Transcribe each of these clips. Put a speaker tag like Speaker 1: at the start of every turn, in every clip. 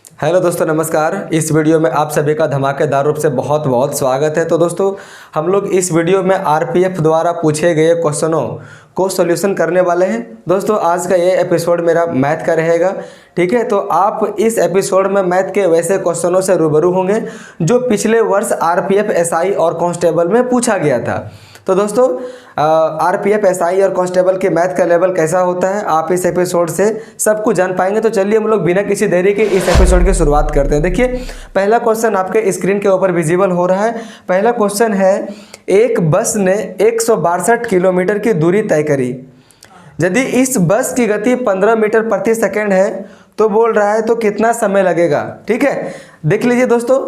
Speaker 1: Hello दोस्तों, नमस्कार। इस वीडियो में आप सभी का धमाकेदार रूप से बहुत बहुत स्वागत है। तो दोस्तों, हम लोग इस वीडियो में आरपीएफ द्वारा पूछे गए क्वेश्चनों को सॉल्यूशन करने वाले हैं। दोस्तों, आज का ये एपिसोड मेरा मैथ का रहेगा, ठीक है। तो आप इस एपिसोड में मैथ के वैसे क्वेश्चनों से रूबरू होंगे जो पिछले वर्ष आरपीएफ, एसआई और कांस्टेबल में पूछा गया था। तो दोस्तों, आरपीएफ, एसआई और कांस्टेबल के मैथ का लेवल कैसा होता है, आप इस एपिसोड से सब कुछ जान पाएंगे। तो चलिए हम लोग बिना किसी देरी के इस एपिसोड की शुरुआत करते हैं। देखिए, पहला क्वेश्चन आपके स्क्रीन के ऊपर विजिबल हो रहा है। पहला क्वेश्चन है, एक बस ने 162 किलोमीटर की दूरी तय करी। यदि इस बस की गति 15 मीटर प्रति सेकेंड है तो बोल रहा है तो कितना समय लगेगा। ठीक है, देख लीजिए दोस्तों,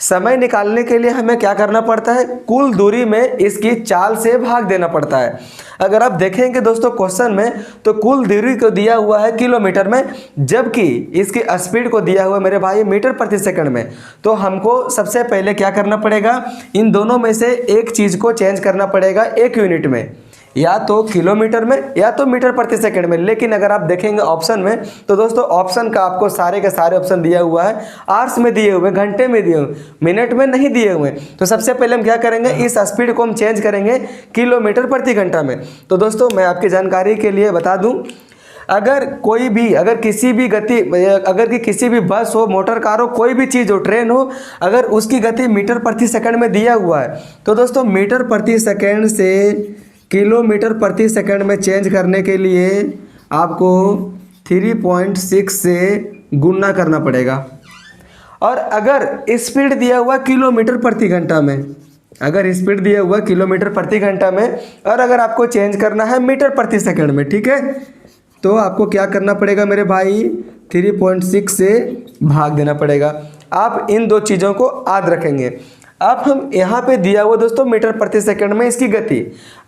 Speaker 1: समय निकालने के लिए हमें क्या करना पड़ता है, कुल दूरी में इसकी चाल से भाग देना पड़ता है। अगर आप देखेंगे दोस्तों क्वेश्चन में, तो कुल दूरी को दिया हुआ है किलोमीटर में, जबकि इसकी स्पीड को दिया हुआ है मेरे भाई मीटर प्रति सेकंड में। तो हमको सबसे पहले क्या करना पड़ेगा, इन दोनों में से एक चीज़ को चेंज करना पड़ेगा एक यूनिट में, या तो किलोमीटर में या तो मीटर प्रति सेकंड में। लेकिन अगर आप देखेंगे ऑप्शन में, तो दोस्तों ऑप्शन का आपको सारे के सारे ऑप्शन दिया हुआ है, आवर्स में दिए हुए, घंटे में दिए हुए, मिनट में नहीं दिए हुए। तो सबसे पहले हम क्या करेंगे, इस स्पीड को हम चेंज करेंगे किलोमीटर प्रति घंटा में। तो दोस्तों, मैं आपकी जानकारी के लिए बता दूं, अगर किसी भी बस हो, मोटर कार हो, कोई भी चीज़ हो, ट्रेन हो, अगर उसकी गति मीटर प्रति सेकंड में दिया हुआ है, तो दोस्तों मीटर प्रति सेकंड से किलोमीटर प्रति सेकंड में चेंज करने के लिए आपको 3.6 से गुणा करना पड़ेगा। और अगर स्पीड दिया हुआ किलोमीटर प्रति घंटा में, अगर स्पीड दिया हुआ किलोमीटर प्रति घंटा में, और अगर आपको चेंज करना है मीटर प्रति सेकंड में, ठीक है, तो आपको क्या करना पड़ेगा मेरे भाई, 3.6 से भाग देना पड़ेगा। आप इन दो चीज़ों को याद रखेंगे। अब हम यहाँ पे दिया हुआ दोस्तों मीटर प्रति सेकंड में इसकी गति,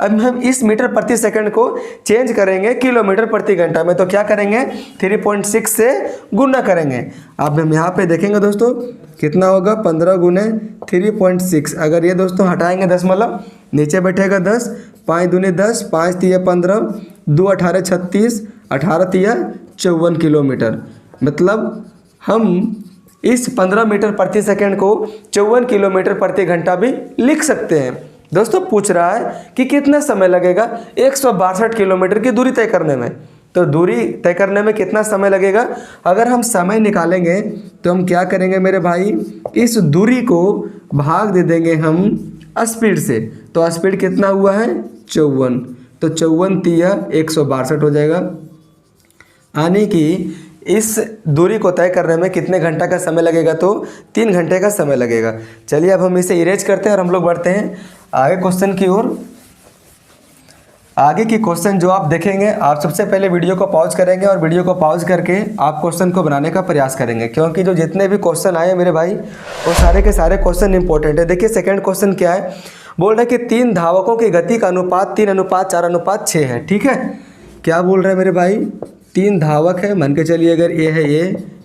Speaker 1: अब हम इस मीटर प्रति सेकंड को चेंज करेंगे किलोमीटर प्रति घंटा में। तो क्या करेंगे, 3.6 से गुना करेंगे। अब हम यहाँ पे देखेंगे दोस्तों कितना होगा, 15 गुने 3.6। अगर ये दोस्तों हटाएंगे दशमलव, नीचे बैठेगा 10, 5 दूनी 10, 5 तिया 15, 2 18 36, 18 तिया 54 किलोमीटर। मतलब हम इस 15 मीटर प्रति सेकंड को 54 किलोमीटर प्रति घंटा भी लिख सकते हैं। दोस्तों, पूछ रहा है कि कितना समय लगेगा 162 किलोमीटर की दूरी तय करने में। तो दूरी तय करने में कितना समय लगेगा, अगर हम समय निकालेंगे तो हम क्या करेंगे मेरे भाई, इस दूरी को भाग दे देंगे हम स्पीड से। तो स्पीड कितना हुआ है, 54, तो 54 तिया 162 हो जाएगा। यानी कि इस दूरी को तय करने में कितने घंटा का समय लगेगा, तो 3 घंटे का समय लगेगा। चलिए अब हम इसे इरेज करते हैं और हम लोग बढ़ते हैं आगे क्वेश्चन की ओर। आगे की क्वेश्चन जो आप देखेंगे, आप सबसे पहले वीडियो को पॉज करेंगे और वीडियो को पॉज करके आप क्वेश्चन को बनाने का प्रयास करेंगे, क्योंकि जो जितने भी क्वेश्चन आए मेरे भाई, वो सारे के सारे क्वेश्चन इंपॉर्टेंट है। देखिए सेकंड क्वेश्चन क्या है, बोल रहे हैं कि 3 धावकों की गति का अनुपात 3:4:6 है। ठीक है, क्या बोल रहे हैं मेरे भाई, 3 धावक है, मान के चलिए, अगर ये है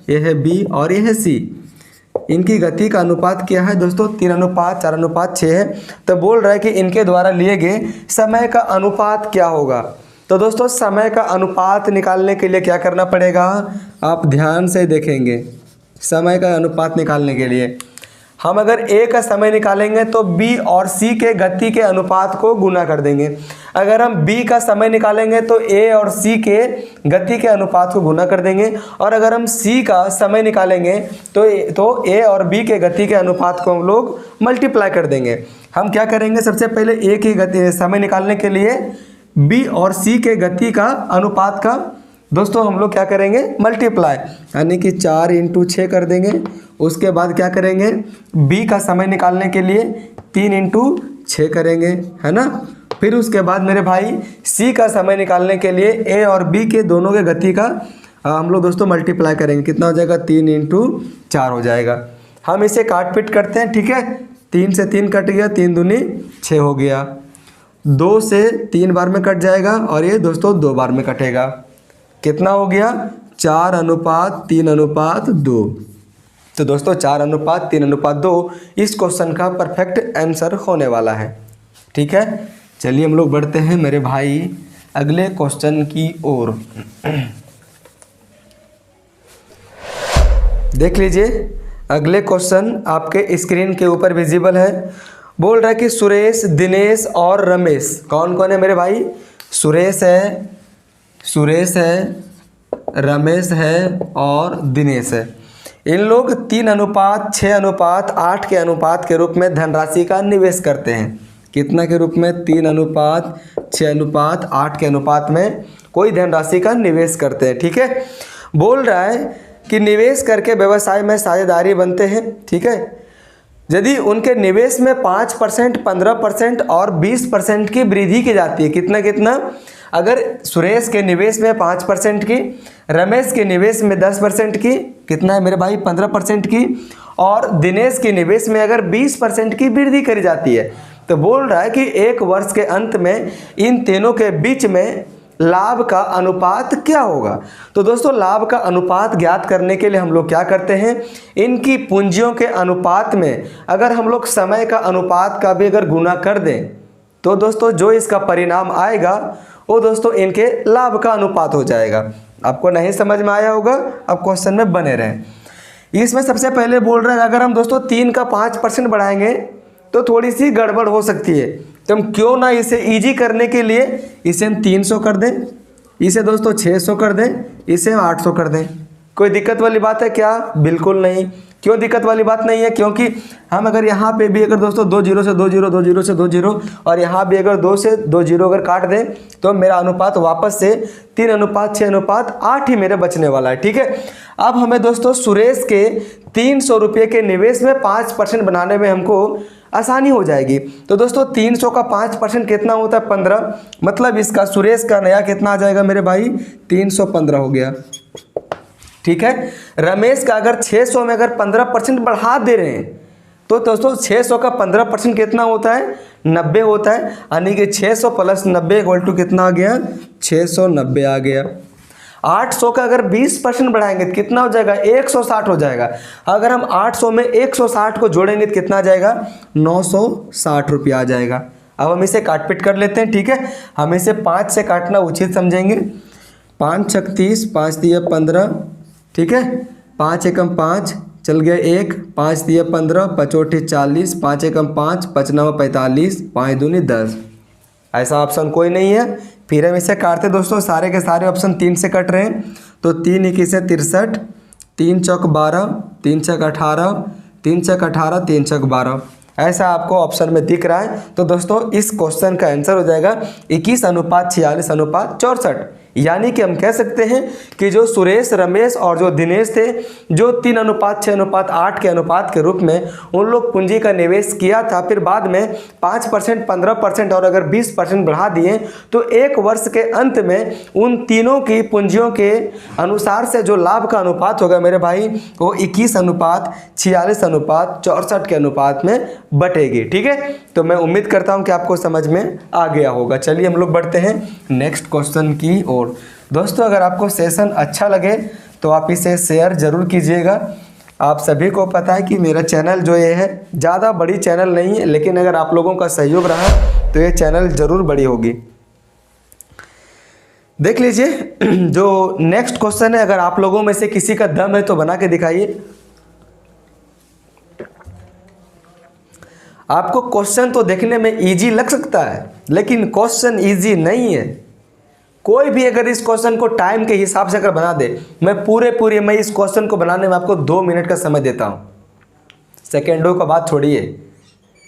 Speaker 1: ये है बी और ये है सी, इनकी गति का अनुपात क्या है दोस्तों, 3:4:6 है। तो बोल रहा है कि इनके द्वारा लिए गए समय का अनुपात क्या होगा। तो दोस्तों, समय का अनुपात निकालने के लिए क्या करना पड़ेगा, आप ध्यान से देखेंगे। समय का अनुपात निकालने के लिए हम अगर ए का समय निकालेंगे तो बी और सी के गति के अनुपात को गुना कर देंगे। अगर हम बी का समय निकालेंगे तो ए और सी के गति के अनुपात को गुना कर देंगे। और अगर हम सी का समय निकालेंगे तो ए और बी के गति के अनुपात को हम लोग मल्टीप्लाई कर देंगे। हम क्या करेंगे, सबसे पहले ए की गति समय निकालने के लिए बी और सी के गति का अनुपात का दोस्तों हम लोग क्या करेंगे, मल्टीप्लाई, यानी कि 4 × 6 कर देंगे। उसके बाद क्या करेंगे, बी का समय निकालने के लिए 3 × 6 करेंगे, है ना। फिर उसके बाद मेरे भाई सी का समय निकालने के लिए ए और बी के दोनों के गति का हम लोग दोस्तों मल्टीप्लाई करेंगे। कितना हो जाएगा, 3 × 4 हो जाएगा। हम इसे काट पीट करते हैं, ठीक है। 3 से 3 कट गया, 3 दूनी 6 हो गया। 2 से 3 बार में कट जाएगा और ये दोस्तों 2 बार में कटेगा। कितना हो गया, 4:3:2। तो दोस्तों 4:3:2 इस क्वेश्चन का परफेक्ट आंसर होने वाला है। ठीक है, चलिए हम लोग बढ़ते हैं मेरे भाई अगले क्वेश्चन की ओर। देख लीजिए अगले क्वेश्चन आपके स्क्रीन के ऊपर विजिबल है। बोल रहा है कि सुरेश, दिनेश और रमेश कौन कौन है मेरे भाई? सुरेश है, रमेश है और दिनेश है। इन लोग 3:6:8 के अनुपात के रूप में धनराशि का निवेश करते हैं। कितना के रूप में? 3:6:8 के अनुपात में कोई धनराशि का निवेश करते हैं। ठीक है, बोल रहा है कि निवेश करके व्यवसाय में साझेदारी बनते हैं। ठीक है, यदि उनके निवेश में 5%, 15% और 20% की वृद्धि की जाती है। कितना कितना? अगर सुरेश के निवेश में 5% की, रमेश के निवेश में 10% की, कितना है मेरे भाई? 15% की, और दिनेश के निवेश में अगर 20% की वृद्धि करी जाती है, तो बोल रहा है कि एक वर्ष के अंत में इन तीनों के बीच में लाभ का अनुपात क्या होगा। तो दोस्तों लाभ का अनुपात ज्ञात करने के लिए हम लोग क्या करते हैं, इनकी पूंजियों के अनुपात में अगर हम लोग समय का अनुपात का भी अगर गुना कर दें, तो दोस्तों जो इसका परिणाम आएगा वो दोस्तों इनके लाभ का अनुपात हो जाएगा। आपको नहीं समझ में आया होगा, अब क्वेश्चन में बने रहें। इसमें सबसे पहले बोल रहा है अगर हम दोस्तों 3 का 5% बढ़ाएंगे तो थोड़ी सी गड़बड़ हो सकती है, तो हम क्यों ना इसे इजी करने के लिए इसे हम 300 कर दें, इसे दोस्तों 600 कर दें, इसे हम 800 कर दें। कोई दिक्कत वाली बात है क्या? बिल्कुल नहीं। क्यों दिक्कत वाली बात नहीं है? क्योंकि हम अगर यहाँ पे भी अगर दोस्तों 2 0 से 2 0, 2 0 से 2 0 और यहाँ भी अगर 2 से 2 0 अगर काट दें तो मेरा अनुपात वापस से 3:6:8 ही मेरे बचने वाला है। ठीक है, अब हमें दोस्तों सुरेश के 300 रुपये के निवेश में 5% बनाने में हमको आसानी हो जाएगी। तो दोस्तों 300 का 5% कितना होता है? 15। मतलब इसका सुरेश का नया कितना आ जाएगा मेरे भाई? 315 हो गया। ठीक है, रमेश का अगर 600 में अगर 15% बढ़ा दे रहे हैं तो दोस्तों 600 का 15% कितना होता है? 90 होता है। यानी कि 600 प्लस 90 इक्वल टू कितना आ गया? 690 आ गया। 800 का अगर 20% बढ़ाएंगे तो कितना हो जाएगा? 160 हो जाएगा। अगर हम 800 में 160 को जोड़ेंगे तो कितना आ जाएगा? 960 रुपया आ जाएगा। अब हम इसे काट पीट कर लेते हैं। ठीक है, हम इसे 5 से काटना उचित समझेंगे। 5 छक 30, 5 दिया 15। ठीक है, 5 एकम 5 चल गया 1, 5 दिया 15, 5 8 40, 5 एकम 5, 5 9 45, 5 दूनी 10। ऐसा ऑप्शन कोई नहीं है। फिर हम इसे काटते दोस्तों, सारे के सारे ऑप्शन 3 से कट रहे हैं। तो 3 21 से 63, 3 चौक 12, 3 छक 18, 3 छक 18, 3 छक 12। ऐसा आपको ऑप्शन में दिख रहा है। तो दोस्तों इस क्वेश्चन का आंसर हो जाएगा 21:46:64। यानी कि हम कह सकते हैं कि जो सुरेश, रमेश और जो दिनेश थे, जो 3:6:8 के अनुपात के रूप में उन लोग पूंजी का निवेश किया था, फिर बाद में 5%, 15% और अगर 20% बढ़ा दिए तो एक वर्ष के अंत में उन तीनों की पूंजियों के अनुसार से जो लाभ का अनुपात होगा मेरे भाई वो 21:46:64 के अनुपात में बटेगी। ठीक है, तो मैं उम्मीद करता हूं कि आपको समझ में आ गया होगा। चलिए हम लोग बढ़ते हैं नेक्स्ट क्वेश्चन की ओर। दोस्तों अगर आपको सेशन अच्छा लगे तो आप इसे शेयर जरूर कीजिएगा। आप सभी को पता है कि मेरा चैनल जो ये है ज़्यादा बड़ी चैनल नहीं है, लेकिन अगर आप लोगों का सहयोग रहा तो ये चैनल जरूर बड़ी होगी। देख लीजिए जो नेक्स्ट क्वेश्चन है, अगर आप लोगों में से किसी का दम है तो बना के दिखाइए। आपको क्वेश्चन तो देखने में इजी लग सकता है, लेकिन क्वेश्चन इजी नहीं है। कोई भी अगर इस क्वेश्चन को टाइम के हिसाब से अगर बना दे, मैं मैं इस क्वेश्चन को बनाने में आपको 2 मिनट का समय देता हूं। सेकेंडों का बात छोड़िए,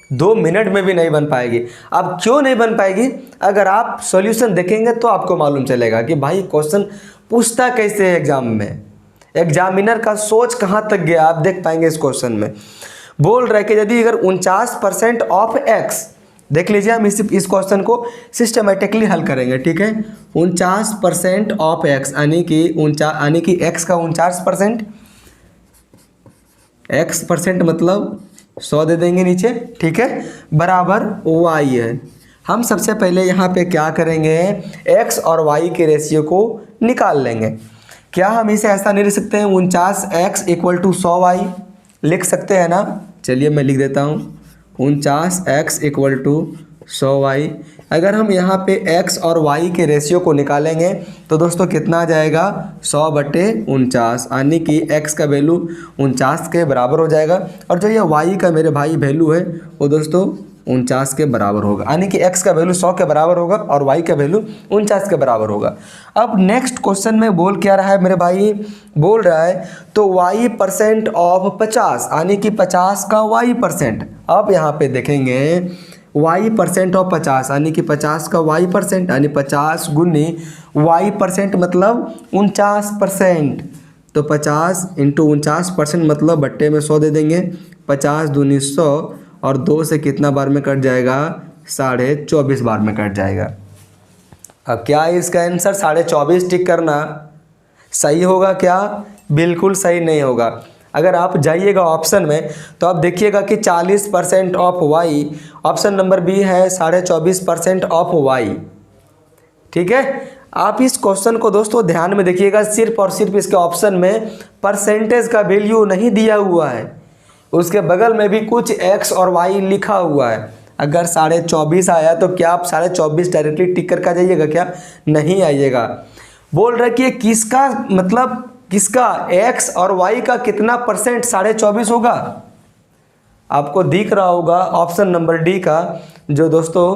Speaker 1: 2 मिनट में भी नहीं बन पाएगी। अब क्यों नहीं बन पाएगी? अगर आप सॉल्यूशन देखेंगे तो आपको मालूम चलेगा कि भाई क्वेश्चन पूछता कैसे है एग्जाम में, एग्जामिनर का सोच कहाँ तक गया, आप देख पाएंगे इस क्वेश्चन में। बोल रहा है कि यदि अगर 49% ऑफ एक्स, देख लीजिए हम इस क्वेश्चन को सिस्टमेटिकली हल करेंगे। ठीक है, 49% ऑफ एक्स यानी कि एक्स का 49%, x% मतलब 100 दे देंगे नीचे। ठीक है, बराबर y है। हम सबसे पहले यहाँ पे क्या करेंगे, x और y के रेशियो को निकाल लेंगे। क्या हम इसे ऐसा नहीं लिख सकते हैं 49x इक्वल टू 100y? लिख सकते हैं ना। चलिए मैं लिख देता हूँ 49x इक्वल टू 100y। अगर हम यहाँ पे x और y के रेशियो को निकालेंगे तो दोस्तों कितना आ जाएगा 100/49, यानी कि x का वैल्यू 49 के बराबर हो जाएगा और जो ये y का मेरे भाई वैल्यू है वो दोस्तों 49 के बराबर होगा, यानी कि x का वैल्यू 100 के बराबर होगा और y का वैल्यू 49 के बराबर होगा। अब नेक्स्ट क्वेश्चन में बोल क्या रहा है मेरे भाई, बोल रहा है तो y% ऑफ 50, यानी कि 50 का y%। अब यहाँ पे देखेंगे y% ऑफ 50, यानी कि 50 का y%, यानी 50 गुनी y% मतलब 49%। तो 50 × 49% मतलब बट्टे में 100 दे देंगे। 50 दूनी 100 और 2 से कितना बार में कट जाएगा, 24.5 बार में कट जाएगा। अब क्या है इसका आंसर 24.5 टिक करना सही होगा क्या? बिल्कुल सही नहीं होगा। अगर आप जाइएगा ऑप्शन में तो आप देखिएगा कि 40% of y, option number B है 24.5% ऑफ y। ठीक है, आप इस क्वेश्चन को दोस्तों ध्यान में देखिएगा, सिर्फ और सिर्फ इसके ऑप्शन में परसेंटेज का वैल्यू नहीं दिया हुआ है, उसके बगल में भी कुछ x और y लिखा हुआ है। अगर 24.5 आया तो क्या आप 24.5 डायरेक्टली टिक करके आ जाइएगा क्या? नहीं आइएगा। बोल रहे कि किसका मतलब किसका x और y का कितना परसेंट 24.5 होगा? आपको दिख रहा होगा ऑप्शन नंबर डी का, जो दोस्तों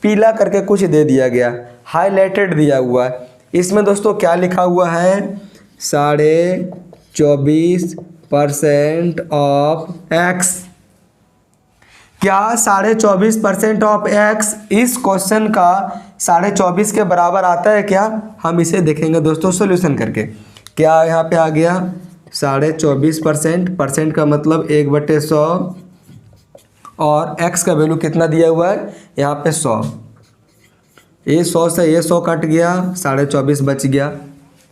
Speaker 1: पीला करके कुछ दे दिया गया, हाईलाइटेड दिया हुआ है। इसमें दोस्तों क्या लिखा हुआ है, 24.5% ऑफ x। क्या 24.5% ऑफ x इस क्वेश्चन का 24.5 के बराबर आता है क्या? हम इसे देखेंगे दोस्तों सॉल्यूशन करके। क्या यहाँ पे आ गया 24.5%, परसेंट का मतलब 1/100 और x का वैल्यू कितना दिया हुआ है यहाँ पे 100। ये 100 से ये 100 कट गया, 24.5 बच गया।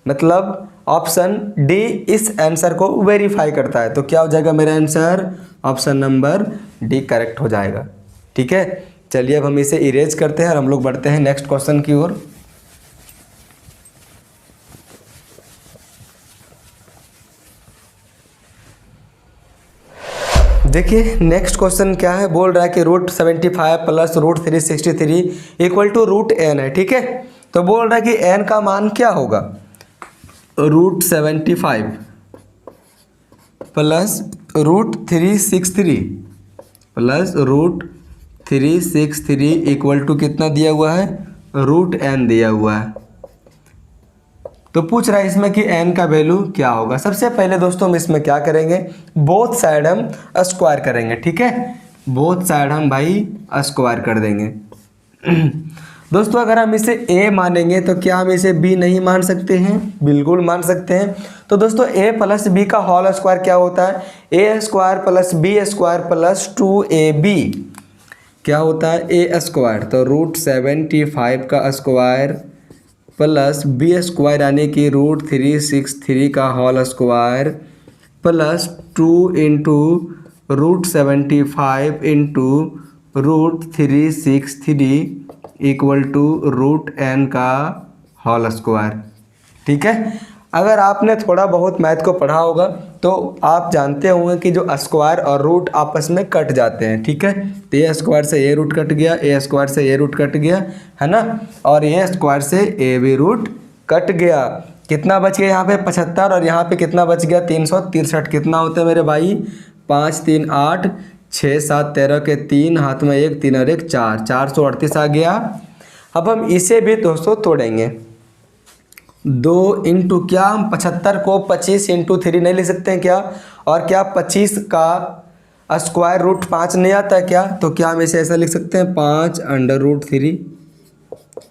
Speaker 1: मतलब ऑप्शन डी इस आंसर को वेरीफाई करता है। तो क्या हो जाएगा मेरा answer, option number D correct हो जाएगा। ठीक है, चलिए अब हम इसे इरेज करते हैं और हम लोग बढ़ते हैं नेक्स्ट क्वेश्चन की ओर। देखिए नेक्स्ट क्वेश्चन क्या है, बोल रहा है कि √75 प्लस √363 इक्वल टू √n है। ठीक है, तो बोल रहा है कि n का मान क्या होगा, √75 प्लस √363 प्लस √363 इक्वल टू कितना दिया हुआ है, √n दिया हुआ है। तो पूछ रहा है इसमें कि n का वैल्यू क्या होगा। सबसे पहले दोस्तों हम इसमें क्या करेंगे, बोथ साइड हम स्क्वायर करेंगे। ठीक है, बोथ साइड हम भाई स्क्वायर कर देंगे। दोस्तों अगर हम इसे a मानेंगे तो क्या हम इसे b नहीं मान सकते हैं? बिल्कुल मान सकते हैं। तो दोस्तों a प्लस b का होल स्क्वायर क्या होता है, a² plus b² plus 2ab क्या होता है, a²। तो √75 का स्क्वायर प्लस b² यानी कि √363 का whole square plus 2 × √75 × √363 equal to √n का होल स्क्वायर। ठीक है, अगर आपने थोड़ा बहुत मैथ को पढ़ा होगा तो आप जानते होंगे कि जो स्क्वायर और रूट आपस में कट जाते हैं। ठीक है, तो ए स्क्वायर से ए रूट कट गया, ए स्क्वायर से ए रूट कट गया, है ना, और ए स्क्वायर से ए भी रूट कट गया। कितना बच गया यहाँ पे 75 और यहाँ पे कितना बच गया 363। कितना होता है मेरे भाई, 5 3 8 6 7 13 के 3 हाथ में 1, 3 और 1 4, 438 आ गया। अब हम इसे भी दोस्तों तोड़ेंगे, 2 इंटू क्या, हम 75 को 25 × 3 नहीं लिख सकते हैं क्या, और क्या 25 का स्क्वायर रूट 5 नहीं आता है क्या, तो क्या हम इसे ऐसा लिख सकते हैं 5√3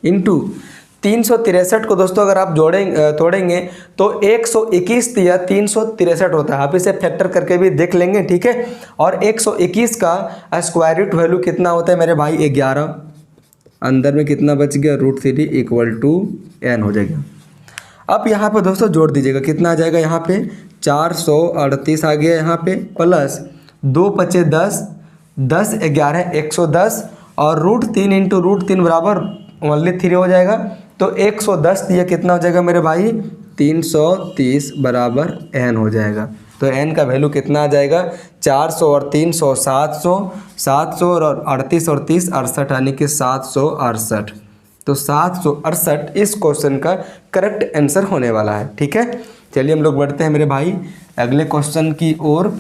Speaker 1: इंटू 363 को दोस्तों अगर आप तोड़ेंगे तो 121 या 363 होता है। आप इसे फैक्टर करके भी देख लेंगे। ठीक है, और 121 का स्क्वायर रूट वैल्यू कितना होता है मेरे भाई 11, अंदर में कितना बच गया √3 इक्वल टू n हो जाएगा। अब यहाँ पे दोस्तों जोड़ दीजिएगा, कितना आ जाएगा यहाँ पे 438 आ गया यहाँ पे, प्लस 2 5 10, 10 11 110 और √3 इंटू √3 बराबर ओनली 3 हो जाएगा। तो 110 ये कितना हो जाएगा मेरे भाई 330 बराबर n हो जाएगा। तो n का वैल्यू कितना आ जाएगा 400 और 300 700, 700 और 38 और 30 68, यानी कि 768। तो 768 इस क्वेश्चन का करेक्ट आंसर होने वाला है। ठीक है, चलिए हम लोग बढ़ते हैं मेरे भाई अगले क्वेश्चन की ओर।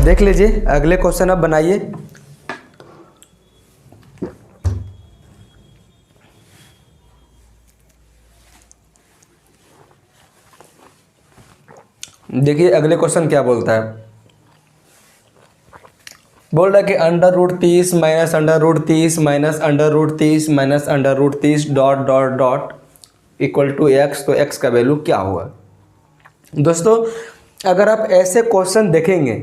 Speaker 1: देख लीजिए अगले क्वेश्चन आप बनाइए। देखिए अगले क्वेश्चन क्या बोलता है, बोल रहा है कि √30 minus √30 minus √30 minus √30 dot dot dot equal to x। तो x का वैल्यू क्या होगा। दोस्तों अगर आप ऐसे क्वेश्चन देखेंगे,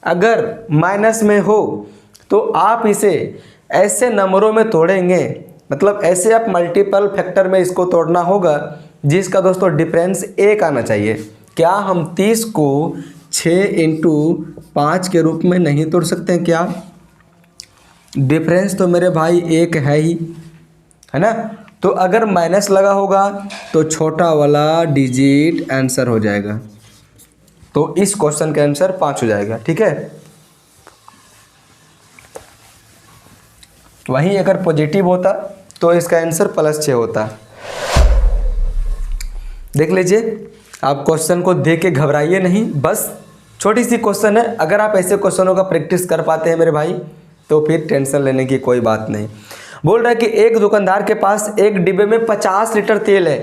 Speaker 1: अगर माइनस में हो तो आप इसे ऐसे नंबरों में तोड़ेंगे, मतलब ऐसे आप मल्टीपल फैक्टर में इसको तोड़ना होगा जिसका दोस्तों डिफरेंस 1 आना चाहिए। क्या हम 30 को 6 × 5 के रूप में नहीं तोड़ सकते हैं क्या। डिफरेंस तो मेरे भाई 1 है ही, है ना। तो अगर माइनस लगा होगा तो छोटा वाला डिजिट आंसर हो जाएगा। तो इस क्वेश्चन का आंसर 5 हो जाएगा। ठीक है, वहीं अगर पॉजिटिव होता तो इसका आंसर +6 होता। देख लीजिए, आप क्वेश्चन को देख के घबराइए नहीं, बस छोटी सी क्वेश्चन है। अगर आप ऐसे क्वेश्चनों का प्रैक्टिस कर पाते हैं मेरे भाई तो फिर टेंशन लेने की कोई बात नहीं। बोल रहा है कि एक दुकानदार के पास एक डिब्बे में 50 लीटर तेल है।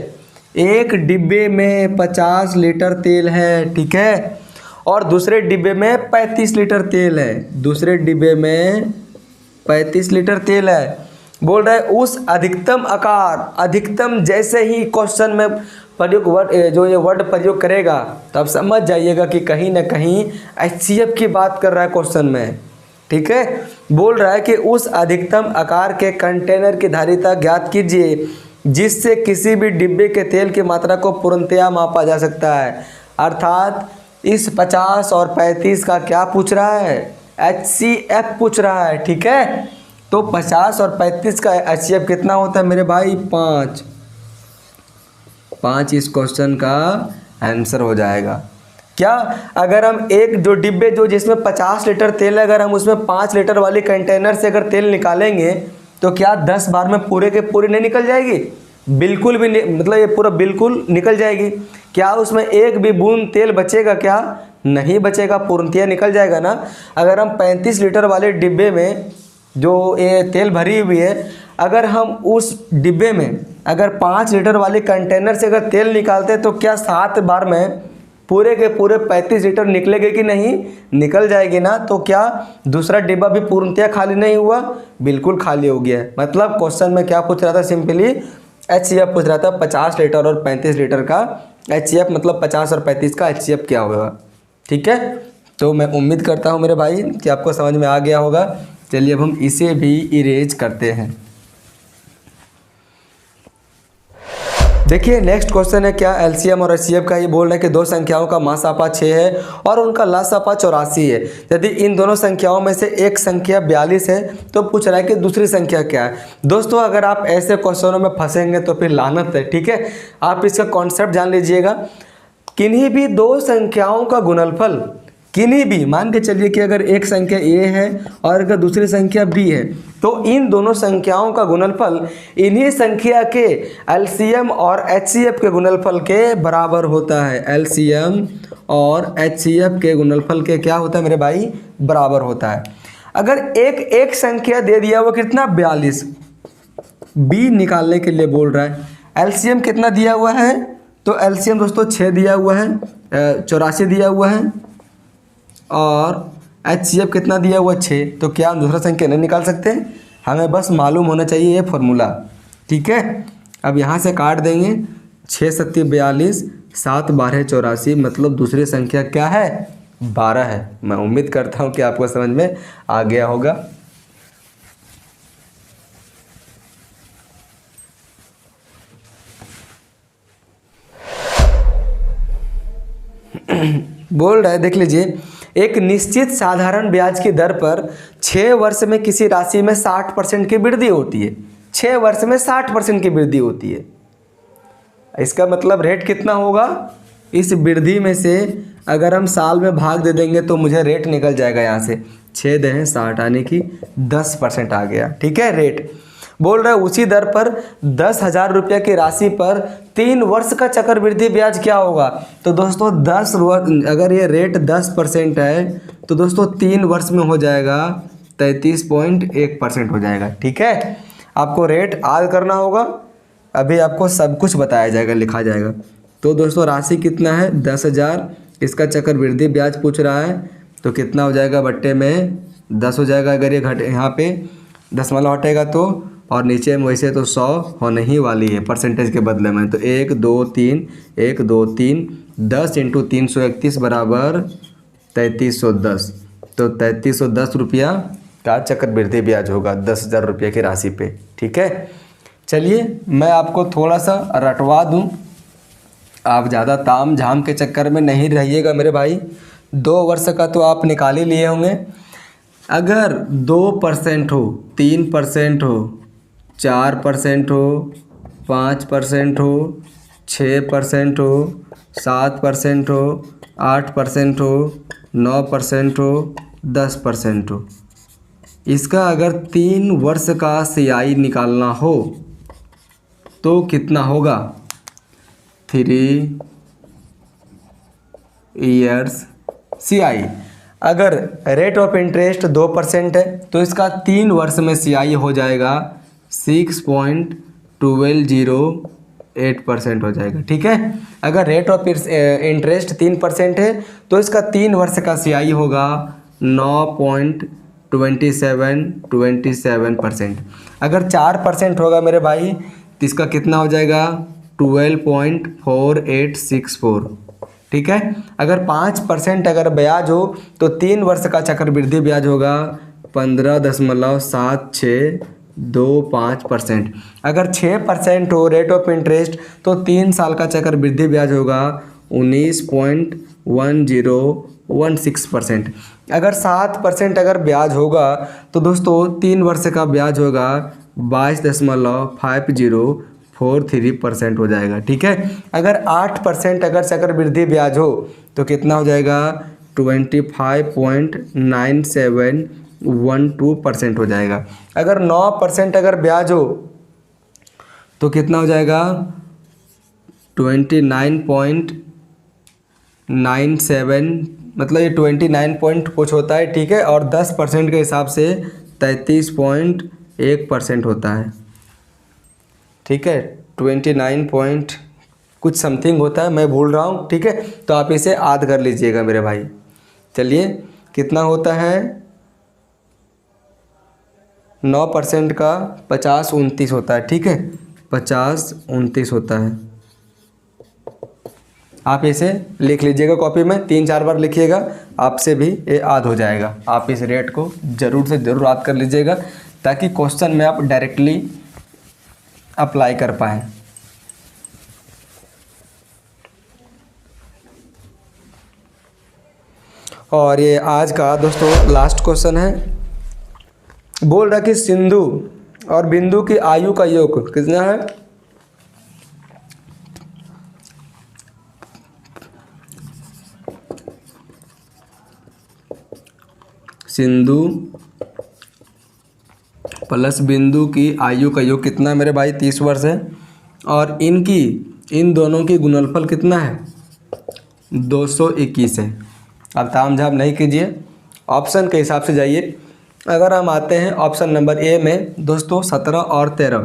Speaker 1: एक डिब्बे में 50 लीटर तेल है, ठीक है, और दूसरे डिब्बे में 35 लीटर तेल है। दूसरे डिब्बे में 35 लीटर तेल है। बोल रहा है उस अधिकतम आकार, अधिकतम जैसे ही क्वेश्चन में प्रयोग वर्ड प्रयोग करेगा तब समझ जाइएगा कि कहीं ना कहीं HCF की बात कर रहा है क्वेश्चन में। ठीक है, बोल रहा है कि उस अधिकतम आकार के कंटेनर की धारिता ज्ञात कीजिए जिससे किसी भी डिब्बे के तेल की मात्रा को पूर्णतया मापा जा सकता है। अर्थात इस 50 और 35 का क्या पूछ रहा है, HCF पूछ रहा है। ठीक है, तो 50 और 35 का HCF कितना होता है मेरे भाई 5 इस क्वेश्चन का आंसर हो जाएगा। क्या अगर हम एक जो डिब्बे जो जिसमें 50 लीटर तेल है, अगर हम उसमें 5 लीटर वाली कंटेनर से अगर तेल निकालेंगे तो क्या 10 बार में पूरे के पूरे नहीं निकल जाएगी। बिल्कुल भी नहीं, मतलब ये पूरा बिल्कुल निकल जाएगी। क्या उसमें एक भी बूंद तेल बचेगा, क्या नहीं बचेगा, पूर्णतया निकल जाएगा ना। अगर हम 35 लीटर वाले डिब्बे में जो ये तेल भरी हुई है, अगर हम उस डिब्बे में अगर 5 लीटर वाले कंटेनर से अगर तेल निकालते तो क्या 7 बार में पूरे के पूरे 35 लीटर निकलेंगे कि नहीं, निकल जाएगी ना। तो क्या दूसरा डिब्बा भी पूर्णतया खाली नहीं हुआ, बिल्कुल खाली हो गया। मतलब क्वेश्चन में क्या पूछ रहा था, सिंपली HCF पूछ रहा था 50 लीटर और 35 लीटर का HCF, मतलब 50 और 35 का HCF क्या होगा। ठीक है, तो मैं उम्मीद करता हूँ मेरे भाई कि आपको समझ में आ गया होगा। चलिए अब हम इसे भी इरेज करते हैं। देखिए नेक्स्ट क्वेश्चन है क्या, LCM और HCF का। ये बोल रहे हैं कि दो संख्याओं का मासापा 6 है और उनका लसापा 84 है। यदि इन दोनों संख्याओं में से एक संख्या 42 है तो पूछ रहा है कि दूसरी संख्या क्या है। दोस्तों अगर आप ऐसे क्वेश्चनों में फंसेंगे तो फिर लानत है। ठीक है, आप इसका कॉन्सेप्ट जान लीजिएगा। किन्हीं भी दो संख्याओं का गुणनफल, किन्हीं भी, मान के चलिए कि अगर एक संख्या A है और अगर दूसरी संख्या B है, तो इन दोनों संख्याओं का गुणनफल इन्हीं संख्या के LCM और HCF के गुणनफल के बराबर होता है। LCM और HCF के गुणनफल के क्या होता है मेरे भाई, बराबर होता है। अगर एक संख्या दे दिया वो कितना 42, B निकालने के लिए बोल रहा है। LCM कितना दिया हुआ है, तो LCM दोस्तों 6 दिया हुआ है, 84 दिया हुआ है, और HCF कितना दिया हुआ 6। तो क्या हम दूसरा संख्या नहीं निकाल सकते, हमें बस मालूम होना चाहिए ये फॉर्मूला। ठीक है, अब यहाँ से काट देंगे, 6 सत्ती 42, 7 12 84, मतलब दूसरी संख्या क्या है 12 है। मैं उम्मीद करता हूँ कि आपको समझ में आ गया होगा। बोल रहा है, देख लीजिए, एक निश्चित साधारण ब्याज की दर पर 6 वर्ष में किसी राशि में 60% की वृद्धि होती है। 6 वर्ष में 60% की वृद्धि होती है। इसका मतलब रेट कितना होगा, इस वृद्धि में से अगर हम साल में भाग दे देंगे तो मुझे रेट निकल जाएगा यहाँ से 6 दें 60 यानी कि 10% आ गया। ठीक है, रेट बोल रहा है उसी दर पर 10,000 रुपये की राशि पर 3 वर्ष का चक्रवृद्धि ब्याज क्या होगा। तो दोस्तों 10 वर्ष अगर ये रेट 10% है तो दोस्तों 3 वर्ष में हो जाएगा 33.1% हो जाएगा। ठीक है, आपको रेट याद करना होगा, अभी आपको सब कुछ बताया जाएगा, लिखा जाएगा। तो दोस्तों राशि कितना है 10,000, इसका चक्रवृद्धि ब्याज पूछ रहा है तो कितना हो जाएगा, बट्टे में 10 हो जाएगा। अगर ये घट यहाँ पे दशमलव हटेगा तो, और नीचे में वैसे तो 100 होने ही वाली है परसेंटेज के बदले में, तो 1 2 3 1 2 3 10 × 331 बराबर 3310। तो 3310 रुपया का चक्रवृद्धि ब्याज होगा 10,000 रुपये की राशि पे। ठीक है, चलिए मैं आपको थोड़ा सा रटवा दूं, आप ज़्यादा ताम झाम के चक्कर में नहीं रहिएगा मेरे भाई। 2 वर्ष का तो आप निकाल ही लिए होंगे। अगर 2% हो, 3% हो, 4% हो, 5% हो, 6% हो, 7% हो, 8% हो, 9% हो, 10% हो, इसका अगर 3 वर्ष का CI निकालना हो तो कितना होगा, 3 years CI। अगर रेट ऑफ इंटरेस्ट 2% है तो इसका 3 वर्ष में CI हो जाएगा 6.1208% हो जाएगा। ठीक है, अगर रेट ऑफ इंटरेस्ट 3% है तो इसका 3 वर्ष का CI होगा 9.27%। अगर 4% होगा मेरे भाई तो इसका कितना हो जाएगा 12.4864। ठीक है, अगर 5% अगर ब्याज हो तो 3 वर्ष का चक्रवृद्धि ब्याज होगा 15.7625%। अगर 6% हो रेट ऑफ इंटरेस्ट तो 3 साल का चक्रवृद्धि ब्याज होगा 19.1016%। अगर 7% अगर ब्याज होगा तो दोस्तों 3 वर्ष का ब्याज होगा 22.5043% हो जाएगा। ठीक है, अगर 8% अगर चक्रवृद्धि ब्याज हो तो कितना हो जाएगा 25.9712% हो जाएगा। अगर 9% अगर ब्याज हो तो कितना हो जाएगा 29.97, मतलब ये 29 पॉइंट कुछ होता है। ठीक है, और 10% के हिसाब से 33.1% होता है। ठीक है, 29 पॉइंट कुछ समथिंग होता है, मैं भूल रहा हूँ। ठीक है, तो आप इसे याद कर लीजिएगा मेरे भाई। चलिए कितना होता है 9% का 50-29 होता है। ठीक है, 50-29 होता है। आप इसे लिख लीजिएगा कॉपी में, 3-4 बार लिखिएगा, आपसे भी ये याद हो जाएगा। आप इस रेट को ज़रूर से ज़रूर याद कर लीजिएगा ताकि क्वेश्चन में आप डायरेक्टली अप्लाई कर पाएँ। और ये आज का दोस्तों लास्ट क्वेश्चन है। बोल रहा कि सिंधु और बिंदु की आयु का योग कितना है। सिंधु प्लस बिंदु की आयु का योग कितना है मेरे भाई 30 वर्ष है, और इन दोनों की गुणनफल कितना है 221 है। अब ताम झाम नहीं कीजिए, ऑप्शन के हिसाब से जाइए। अगर हम आते हैं ऑप्शन नंबर ए में दोस्तों 17 और 13,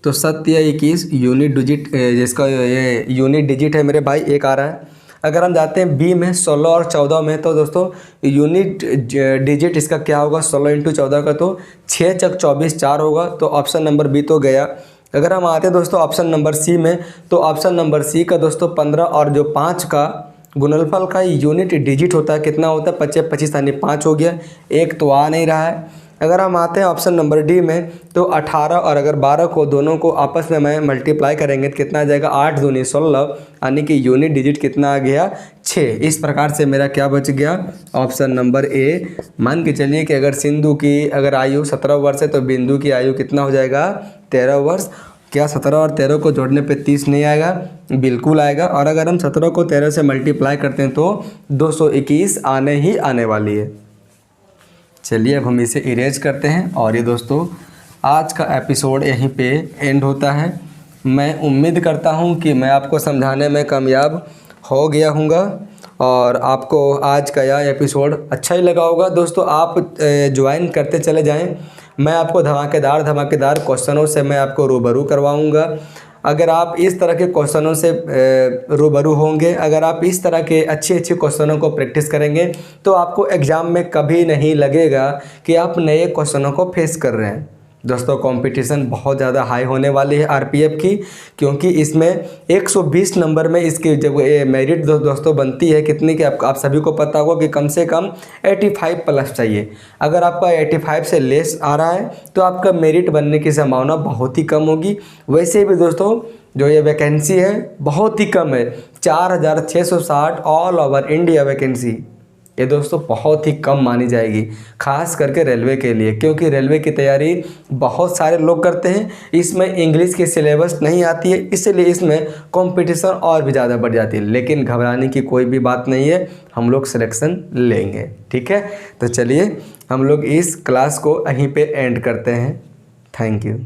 Speaker 1: तो 7 या 21 यूनिट डिजिट, जिसका ये यूनिट डिजिट है मेरे भाई एक आ रहा है। अगर हम जाते हैं बी में 16 और 14 में, तो दोस्तों यूनिट डिजिट इसका क्या होगा 16 × 14 का, तो 6 × 24 4 होगा। तो ऑप्शन नंबर बी तो गया। अगर हम आते हैं दोस्तों ऑप्शन नंबर सी में, तो ऑप्शन नंबर सी का दोस्तों 15 और जो 5 का गुणनफल का यूनिट डिजिट होता है कितना होता है 25 यानी 5 हो गया, एक तो आ नहीं रहा है। अगर हम आते हैं ऑप्शन नंबर डी में, तो 18 और अगर 12 को दोनों को आपस में मैं मल्टीप्लाई करेंगे तो कितना आ जाएगा, 8 दूनी 16, यानी कि यूनिट डिजिट कितना आ गया, 6। इस प्रकार से मेरा क्या बच गया, ऑप्शन नंबर ए। मान के चलिए कि अगर सिंधु की अगर आयु 17 वर्ष है तो बिंदु की आयु कितना हो जाएगा, 13 वर्ष। क्या 17 और 13 को जोड़ने पे 30 नहीं आएगा, बिल्कुल आएगा। और अगर हम 17 को 13 से मल्टीप्लाई करते हैं तो 221 आने ही आने वाली है। चलिए अब हम इसे इरेज करते हैं। और ये दोस्तों आज का एपिसोड यहीं पे एंड होता है। मैं उम्मीद करता हूँ कि मैं आपको समझाने में कामयाब हो गया हूँगा और आपको आज का यह एपिसोड अच्छा ही लगा होगा। दोस्तों आप ज्वाइन करते चले जाएं, मैं आपको धमाकेदार क्वेश्चनों से मैं आपको रूबरू करवाऊँगा। अगर आप इस तरह के क्वेश्चनों से रूबरू होंगे, अगर आप इस तरह के अच्छे क्वेश्चनों को प्रैक्टिस करेंगे तो आपको एग्ज़ाम में कभी नहीं लगेगा कि आप नए क्वेश्चनों को फेस कर रहे हैं। दोस्तों कंपटीशन बहुत ज़्यादा हाई होने वाली है आरपीएफ की, क्योंकि इसमें 120 नंबर में इसकी जब मेरिट दोस्तों बनती है कितनी की आप सभी को पता होगा कि कम से कम 85 प्लस चाहिए। अगर आपका 85 से लेस आ रहा है तो आपका मेरिट बनने की संभावना बहुत ही कम होगी। वैसे भी दोस्तों जो ये वैकेंसी है बहुत ही कम है, 4660 ऑल ओवर इंडिया वैकेंसी। ये दोस्तों बहुत ही कम मानी जाएगी, खास करके रेलवे के लिए, क्योंकि रेलवे की तैयारी बहुत सारे लोग करते हैं। इसमें इंग्लिश की सिलेबस नहीं आती है, इसलिए इसमें कंपटीशन और भी ज़्यादा बढ़ जाती है। लेकिन घबराने की कोई भी बात नहीं है, हम लोग सिलेक्शन लेंगे, ठीक है। तो चलिए हम लोग इस क्लास को यहीं पे एंड करते हैं। Thank you.